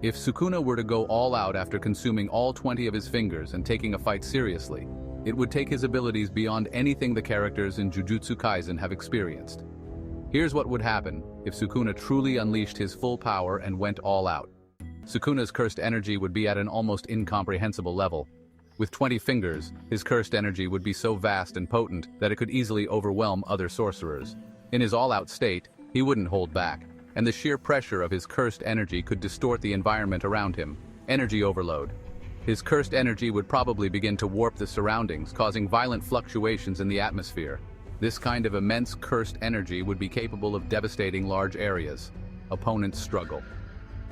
If Sukuna were to go all out after consuming all 20 of his fingers and taking a fight seriously, it would take his abilities beyond anything the characters in Jujutsu Kaisen have experienced. Here's what would happen if Sukuna truly unleashed his full power and went all out. Sukuna's cursed energy would be at an almost incomprehensible level. With 20 fingers, his cursed energy would be so vast and potent that it could easily overwhelm other sorcerers. In his all-out state, he wouldn't hold back, and the sheer pressure of his cursed energy could distort the environment around him. Energy overload. His cursed energy would probably begin to warp the surroundings, causing violent fluctuations in the atmosphere. This kind of immense cursed energy would be capable of devastating large areas. Opponents struggle.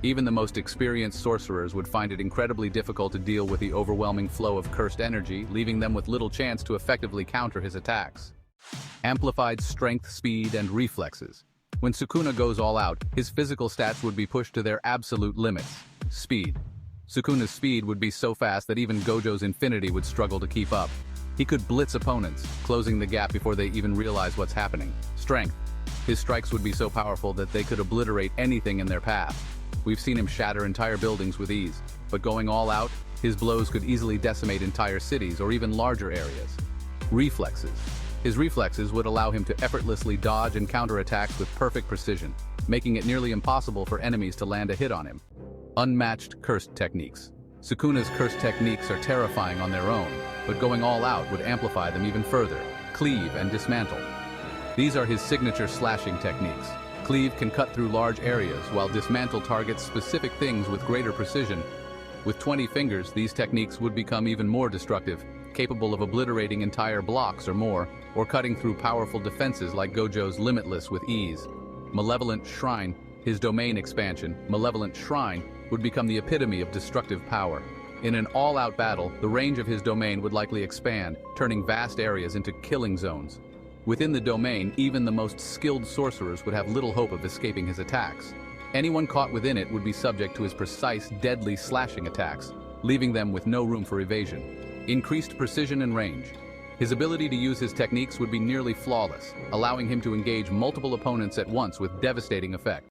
Even the most experienced sorcerers would find it incredibly difficult to deal with the overwhelming flow of cursed energy, leaving them with little chance to effectively counter his attacks. Amplified strength, speed, and reflexes. When Sukuna goes all out, his physical stats would be pushed to their absolute limits. Speed. Sukuna's speed would be so fast that even Gojo's Infinity would struggle to keep up. He could blitz opponents, closing the gap before they even realize what's happening. Strength. His strikes would be so powerful that they could obliterate anything in their path. We've seen him shatter entire buildings with ease, but going all out, his blows could easily decimate entire cities or even larger areas. Reflexes. His reflexes would allow him to effortlessly dodge and counter attacks with perfect precision, making it nearly impossible for enemies to land a hit on him. Unmatched cursed techniques. Sukuna's cursed techniques are terrifying on their own, but going all out would amplify them even further. Cleave and dismantle. These are his signature slashing techniques. Cleave can cut through large areas, while dismantle targets specific things with greater precision. With 20 fingers, these techniques would become even more destructive, capable of obliterating entire blocks or more, or cutting through powerful defenses like Gojo's Limitless with ease. Malevolent Shrine. His domain expansion, Malevolent Shrine, would become the epitome of destructive power. In an all-out battle, the range of his domain would likely expand, turning vast areas into killing zones. Within the domain, even the most skilled sorcerers would have little hope of escaping his attacks. Anyone caught within it would be subject to his precise, deadly slashing attacks, leaving them with no room for evasion. Increased precision and range. His ability to use his techniques would be nearly flawless, allowing him to engage multiple opponents at once with devastating effect.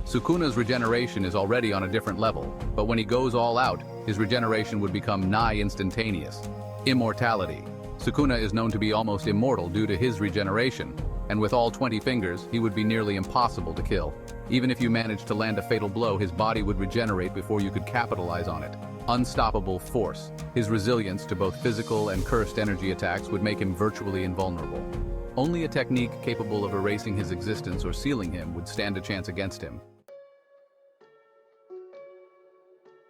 Sukuna's regeneration is already on a different level, but when he goes all out, his regeneration would become nigh instantaneous. Immortality. Sukuna is known to be almost immortal due to his regeneration, and with all 20 fingers, he would be nearly impossible to kill. Even if you managed to land a fatal blow, his body would regenerate before you could capitalize on it. Unstoppable force. His resilience to both physical and cursed energy attacks would make him virtually invulnerable. Only a technique capable of erasing his existence or sealing him would stand a chance against him.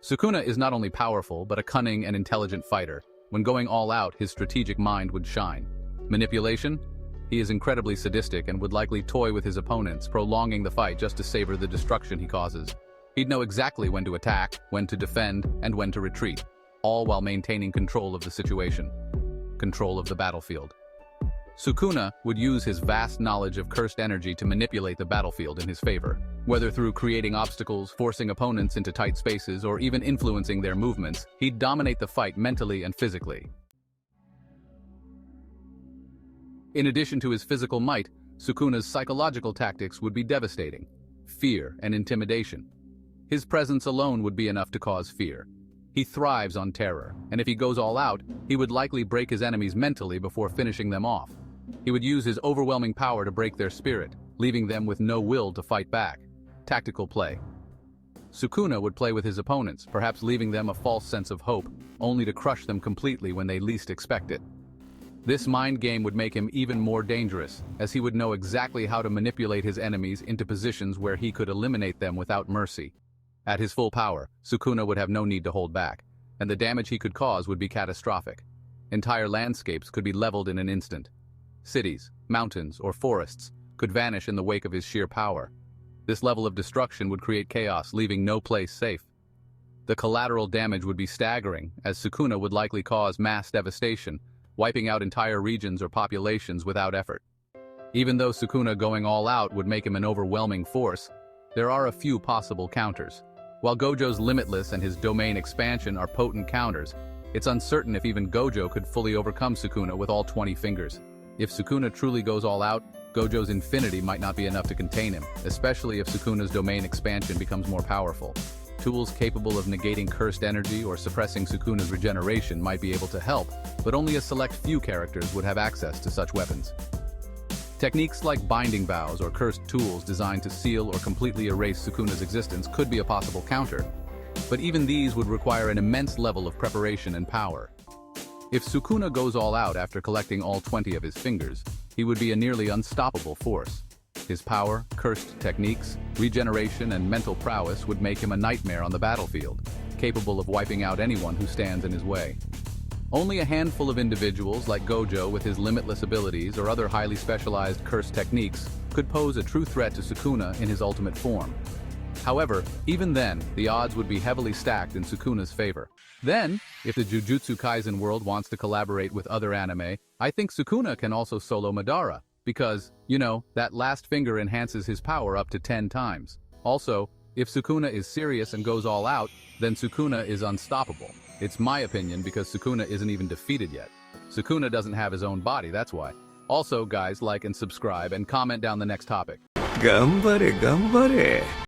Sukuna is not only powerful, but a cunning and intelligent fighter. When going all out, his strategic mind would shine. Manipulation? He is incredibly sadistic and would likely toy with his opponents, prolonging the fight just to savor the destruction he causes. He'd know exactly when to attack, when to defend, and when to retreat, all while maintaining control of the situation. Control of the battlefield. Sukuna would use his vast knowledge of cursed energy to manipulate the battlefield in his favor. Whether through creating obstacles, forcing opponents into tight spaces, or even influencing their movements, he'd dominate the fight mentally and physically. In addition to his physical might, Sukuna's psychological tactics would be devastating. Fear and intimidation. His presence alone would be enough to cause fear. He thrives on terror, and if he goes all out, he would likely break his enemies mentally before finishing them off. He would use his overwhelming power to break their spirit, leaving them with no will to fight back. Tactical play. Sukuna would play with his opponents, perhaps leaving them a false sense of hope, only to crush them completely when they least expect it. This mind game would make him even more dangerous, as he would know exactly how to manipulate his enemies into positions where he could eliminate them without mercy. At his full power, Sukuna would have no need to hold back, and the damage he could cause would be catastrophic. Entire landscapes could be leveled in an instant. Cities, mountains, or forests could vanish in the wake of his sheer power. This level of destruction would create chaos, leaving no place safe. The collateral damage would be staggering, as Sukuna would likely cause mass devastation, wiping out entire regions or populations without effort. Even though Sukuna going all out would make him an overwhelming force, there are a few possible counters. While Gojo's Limitless and his domain expansion are potent counters, it's uncertain if even Gojo could fully overcome Sukuna with all 20 fingers. If Sukuna truly goes all out, Gojo's Infinity might not be enough to contain him, especially if Sukuna's domain expansion becomes more powerful. tools capable of negating cursed energy or suppressing Sukuna's regeneration might be able to help, but only a select few characters would have access to such weapons. Techniques like binding vows or cursed tools designed to seal or completely erase Sukuna's existence could be a possible counter, but even these would require an immense level of preparation and power. If Sukuna goes all out after collecting all 20 of his fingers, he would be a nearly unstoppable force. His power, cursed techniques, regeneration, and mental prowess would make him a nightmare on the battlefield, capable of wiping out anyone who stands in his way. Only a handful of individuals like Gojo with his limitless abilities or other highly specialized cursed techniques could pose a true threat to Sukuna in his ultimate form. However, even then, the odds would be heavily stacked in Sukuna's favor. Then, if the Jujutsu Kaisen world wants to collaborate with other anime, I think Sukuna can also solo Madara, because, that last finger enhances his power up to 10 times. Also, if Sukuna is serious and goes all out, then Sukuna is unstoppable. It's my opinion because Sukuna isn't even defeated yet. Sukuna doesn't have his own body, that's why. Also, guys, like and subscribe and comment down the next topic. 頑張れ頑張れ